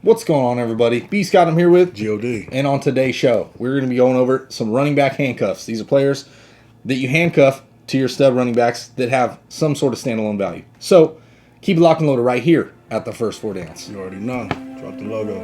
What's going on, everybody? B. Scott, I'm here with G.O.D. And on today's show, we're going to be going over some running back handcuffs. These are players that you handcuff to your stud running backs that have some sort of standalone value. So, keep it locked and loaded right here at the First Four Downs. You already know. Drop the logo.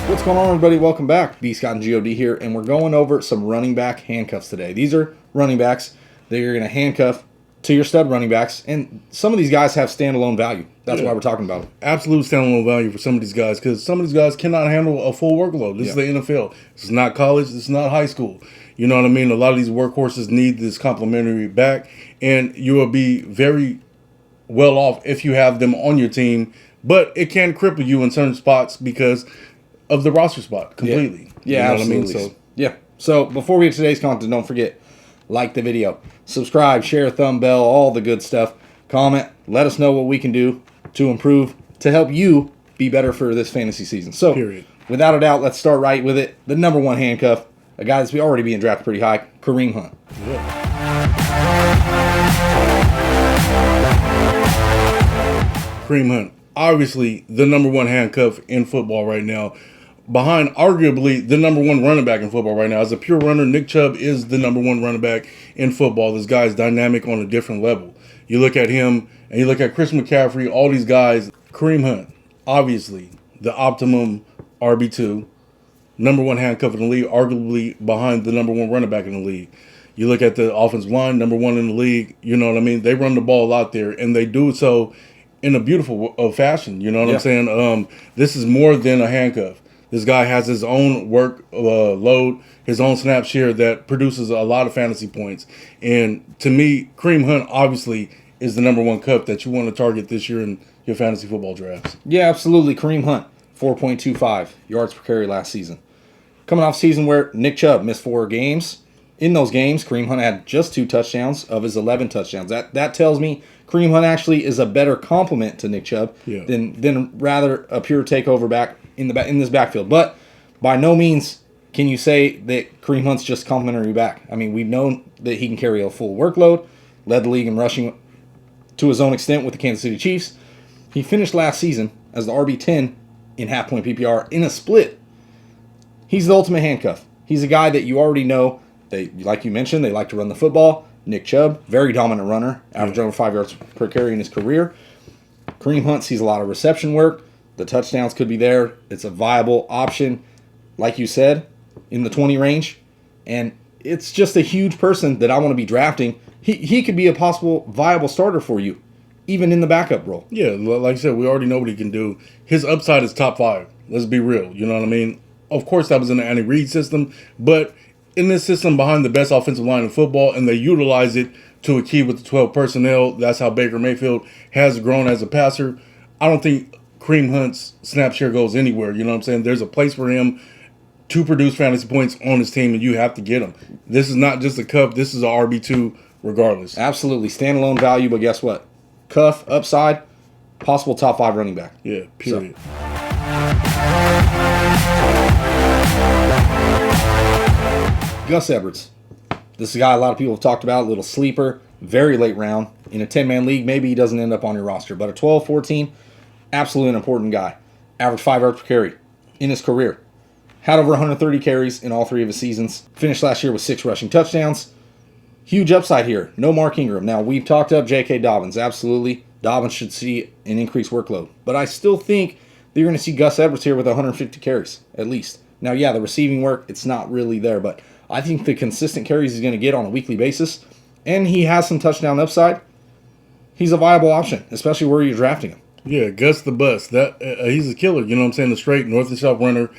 What's going on, everybody? Welcome back. B. Scott and G.O.D. here, and we're going over some running back handcuffs today. These are running backs that you're going to handcuff to your stud running backs, and some of these guys have standalone value. That's why we're talking about them. Absolute standalone value for some of these guys, because some of these guys cannot handle a full workload. This is the NFL. This is not college. This is not high school. You know what I mean? A lot of these workhorses need this complimentary back, and you will be very well off if you have them on your team, but it can cripple you in certain spots because of the roster spot completely. Yeah, you know absolutely. What I mean? So before we get to today's content, don't forget, like the video, subscribe, share, thumb bell, all the good stuff. Comment, let us know what we can do to improve, to help you be better for this fantasy season. So, without a doubt, let's start right with it. The number one handcuff, a guy that's already being drafted pretty high, Kareem Hunt. Kareem Hunt, obviously the number one handcuff in football right now, behind arguably the number one running back in football right now. As a pure runner, Nick Chubb is the number one running back in football. This guy is dynamic on a different level. You look at him and you look at Chris McCaffrey, all these guys. Kareem Hunt, obviously the optimum RB2, number one handcuff in the league, arguably behind the number one running back in the league. You look at the offensive line, number one in the league. You know what I mean? They run the ball out there, and they do so in a beautiful fashion. You know what I'm saying? This is more than a handcuff. This guy has his own work load, his own snap share that produces a lot of fantasy points. And to me, Kareem Hunt obviously is the number one cup that you want to target this year in your fantasy football drafts. Yeah, absolutely. Kareem Hunt, 4.25 yards per carry last season. Coming off season where Nick Chubb missed 4 games. In those games, Kareem Hunt had just 2 touchdowns of his 11 touchdowns. That tells me Kareem Hunt actually is a better complement to Nick Chubb than rather a pure takeover back in this backfield. But by no means can you say that Kareem Hunt's just complimentary back. I mean, we've known that he can carry a full workload, led the league in rushing to his own extent with the Kansas City Chiefs. He finished last season as the RB10 in half-point PPR in a split. He's the ultimate handcuff. He's a guy that you already know. They, like you mentioned, they like to run the football. Nick Chubb, very dominant runner, average over 5 yards per carry in his career. Kareem Hunt sees a lot of reception work. The touchdowns could be there. It's a viable option, like you said, in the 20 range. And it's just a huge person that I want to be drafting. He could be a possible viable starter for you, even in the backup role. Yeah, like I said, we already know what he can do. His upside is top 5. Let's be real. You know what I mean? Of course, that was in the Andy Reid system, but in this system behind the best offensive line in football, and they utilize it to a key with the 12 personnel. That's how Baker Mayfield has grown as a passer. I don't think Kareem Hunt's snap share goes anywhere. You know what I'm saying? There's a place for him to produce fantasy points on his team, and you have to get him. This is not just a cup. This is a RB2 regardless. Absolutely. Standalone value, but guess what? Cuff, upside, possible top 5 running back. Yeah, period. Gus Edwards. This is a guy a lot of people have talked about, a little sleeper, very late round. In a 10-man league, maybe he doesn't end up on your roster. But a 12, 14, absolutely an important guy. Average 5 yards per carry in his career. Had over 130 carries in all 3 of his seasons. Finished last year with 6 rushing touchdowns. Huge upside here. No Mark Ingram. Now, we've talked up J.K. Dobbins. Absolutely. Dobbins should see an increased workload. But I still think that you're going to see Gus Edwards here with 150 carries, at least. Now, yeah, the receiving work, it's not really there. But I think the consistent carries he's going to get on a weekly basis, and he has some touchdown upside, he's a viable option, especially where you're drafting him. Yeah, Gus the Bus. He's a killer, you know what I'm saying? The straight north and south runner.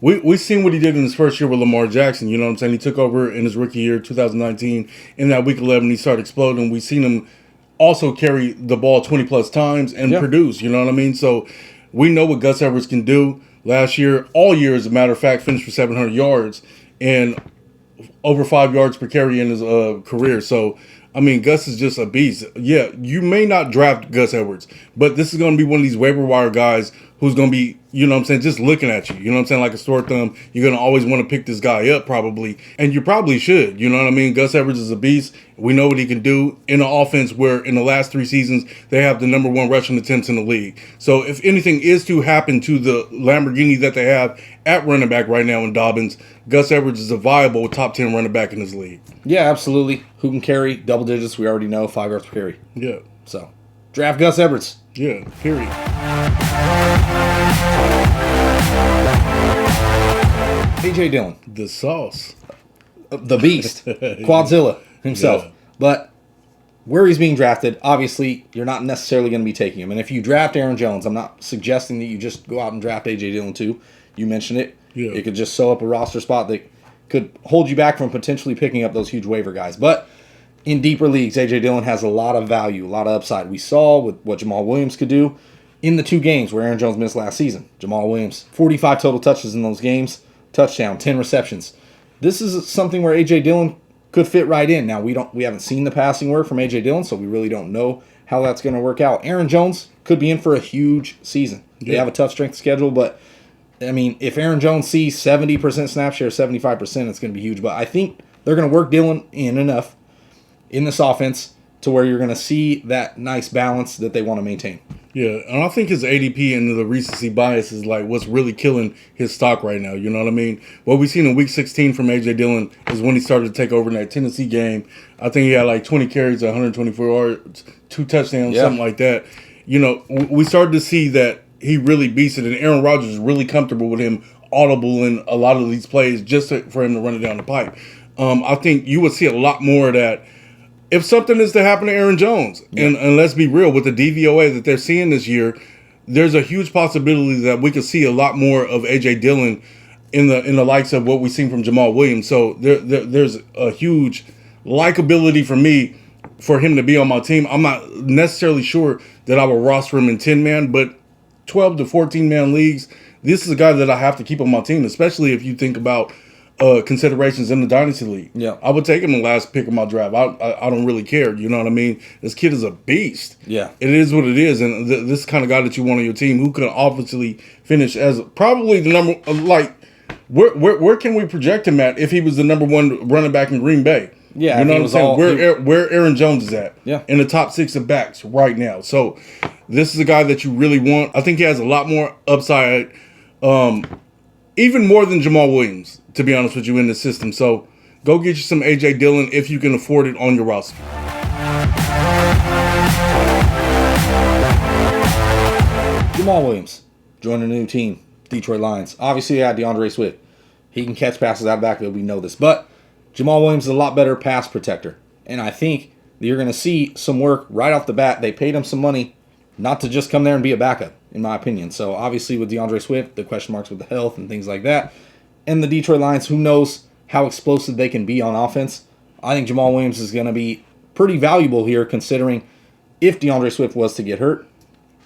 We've seen what he did in his first year with Lamar Jackson, you know what I'm saying? He took over in his rookie year, 2019. In that week 11, he started exploding. We've seen him also carry the ball 20-plus times and produce, you know what I mean? So we know what Gus Edwards can do. Last year, all year, as a matter of fact, finished for 700 yards and over 5 yards per carry in his career. So, I mean, Gus is just a beast. Yeah, you may not draft Gus Edwards, but this is going to be one of these waiver wire guys who's going to be, you know what I'm saying, just looking at you. You know what I'm saying? Like a sore thumb. You're going to always want to pick this guy up probably. And you probably should. You know what I mean? Gus Edwards is a beast. We know what he can do in an offense where in the last 3 seasons, they have the number 1 rushing attempts in the league. So if anything is to happen to the Lamborghini that they have at running back right now in Dobbins, Gus Edwards is a viable top 10 running back in this league. Yeah, absolutely. Who can carry double digits? We already know 5 yards per carry. Yeah. So, draft Gus Edwards. Yeah, period. A.J. Dillon. The sauce. The beast. Quadzilla himself. Yeah. But where he's being drafted, obviously, you're not necessarily going to be taking him. And if you draft Aaron Jones, I'm not suggesting that you just go out and draft A.J. Dillon too. You mentioned it. Yeah. It could just sew up a roster spot that could hold you back from potentially picking up those huge waiver guys. But in deeper leagues, A.J. Dillon has a lot of value, a lot of upside. We saw with what Jamaal Williams could do in the 2 games where Aaron Jones missed last season. Jamaal Williams, 45 total touches in those games, touchdown, 10 receptions. This is something where A.J. Dillon could fit right in. Now, we haven't seen the passing work from A.J. Dillon, so we really don't know how that's going to work out. Aaron Jones could be in for a huge season. They have a tough strength schedule, but I mean, if Aaron Jones sees 70% snap share, 75%, it's going to be huge. But I think they're going to work Dillon in enough in this offense to where you're going to see that nice balance that they want to maintain. Yeah, and I think his ADP and the recency bias is like what's really killing his stock right now. You know what I mean? What we've seen in Week 16 from A.J. Dillon is when he started to take over in that Tennessee game. I think he had like 20 carries, 124 yards, 2 touchdowns, something like that. You know, we started to see that he really beats it, and Aaron Rodgers is really comfortable with him audible in a lot of these plays just for him to run it down the pipe. I think you would see a lot more of that if something is to happen to Aaron Jones. And let's be real, with the DVOA that they're seeing this year, there's a huge possibility that we could see a lot more of A.J. Dillon in the likes of what we've seen from Jamaal Williams. So there's a huge likability for me for him to be on my team. I'm not necessarily sure that I will roster him in 10-man, but 12 to 14-man leagues, this is a guy that I have to keep on my team, especially if you think about considerations in the Dynasty League. Yeah. I would take him the last pick of my draft. I don't really care. You know what I mean? This kid is a beast. Yeah. It is what it is. And this is the kind of guy that you want on your team who could obviously finish as probably the number, where can we project him at if he was the number 1 running back in Green Bay? Yeah. You know what I'm saying? Where Aaron Jones is at. Yeah. In the top 6 of backs right now. So this is a guy that you really want. I think he has a lot more upside, even more than Jamaal Williams, to be honest with you, in the system. So go get you some A.J. Dillon if you can afford it on your roster. Jamaal Williams joined a new team, Detroit Lions. Obviously, they had DeAndre Swift. He can catch passes out of the backfield. We know this. But Jamaal Williams is a lot better pass protector. And I think that you're going to see some work right off the bat. They paid him some money not to just come there and be a backup, in my opinion. So, obviously, with DeAndre Swift, the question marks with the health and things like that. And the Detroit Lions, who knows how explosive they can be on offense. I think Jamaal Williams is going to be pretty valuable here, considering if DeAndre Swift was to get hurt,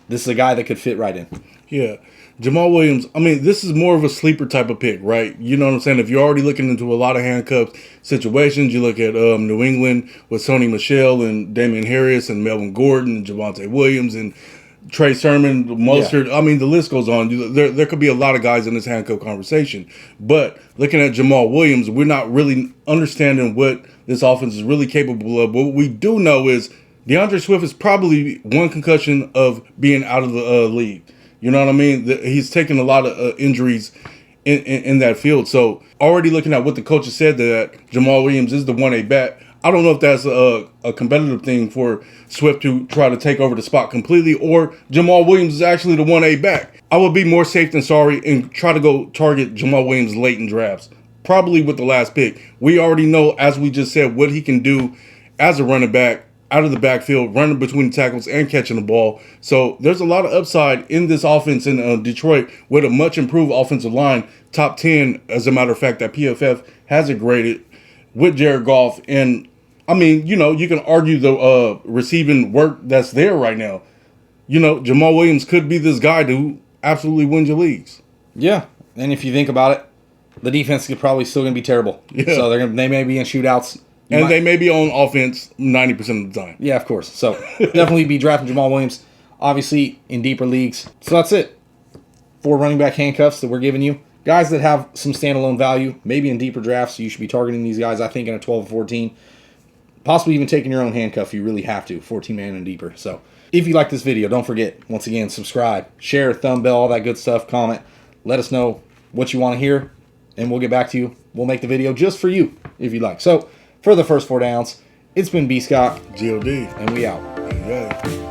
this is a guy that could fit right in. Yeah. Jamaal Williams, I mean, this is more of a sleeper type of pick, right? You know what I'm saying? If you're already looking into a lot of handcuff situations, you look at New England with Sony Michel and Damian Harris and Melvin Gordon and Javonte Williams and Trey Sermon, Mostert. Yeah. I mean, the list goes on. There could be a lot of guys in this handcuff conversation. But looking at Jamaal Williams, we're not really understanding what this offense is really capable of. What we do know is DeAndre Swift is probably 1 concussion of being out of the league. You know what I mean? He's taken a lot of injuries in that field. So already looking at what the coaches said, that Jamaal Williams is the 1A back. I don't know if that's a competitive thing for Swift to try to take over the spot completely, or Jamaal Williams is actually the 1A back. I would be more safe than sorry and try to go target Jamaal Williams late in drafts, probably with the last pick. We already know, as we just said, what he can do as a running back, out of the backfield, running between the tackles and catching the ball. So there's a lot of upside in this offense in Detroit with a much improved offensive line, top 10, as a matter of fact, that PFF has it graded with Jared Goff. And, I mean, you know, you can argue the receiving work that's there right now. You know, Jamaal Williams could be this guy who absolutely wins your leagues. Yeah, and if you think about it, the defense is probably still going to be terrible. Yeah. So they may be in shootouts. They may be on offense 90% of the time. Yeah, of course. So definitely be drafting Jamaal Williams, obviously in deeper leagues. So that's it. 4 running back handcuffs that we're giving you. Guys that have some standalone value, maybe in deeper drafts, you should be targeting these guys, I think, in a 12 or 14. Possibly even taking your own handcuff. You really have to, 14-man and deeper. So if you like this video, don't forget, once again, subscribe, share, thumb bell, all that good stuff, comment. Let us know what you want to hear, and we'll get back to you. We'll make the video just for you, if you like. So for the first 4 downs, it's been B. Scott. G.O.D. And we out. Yeah.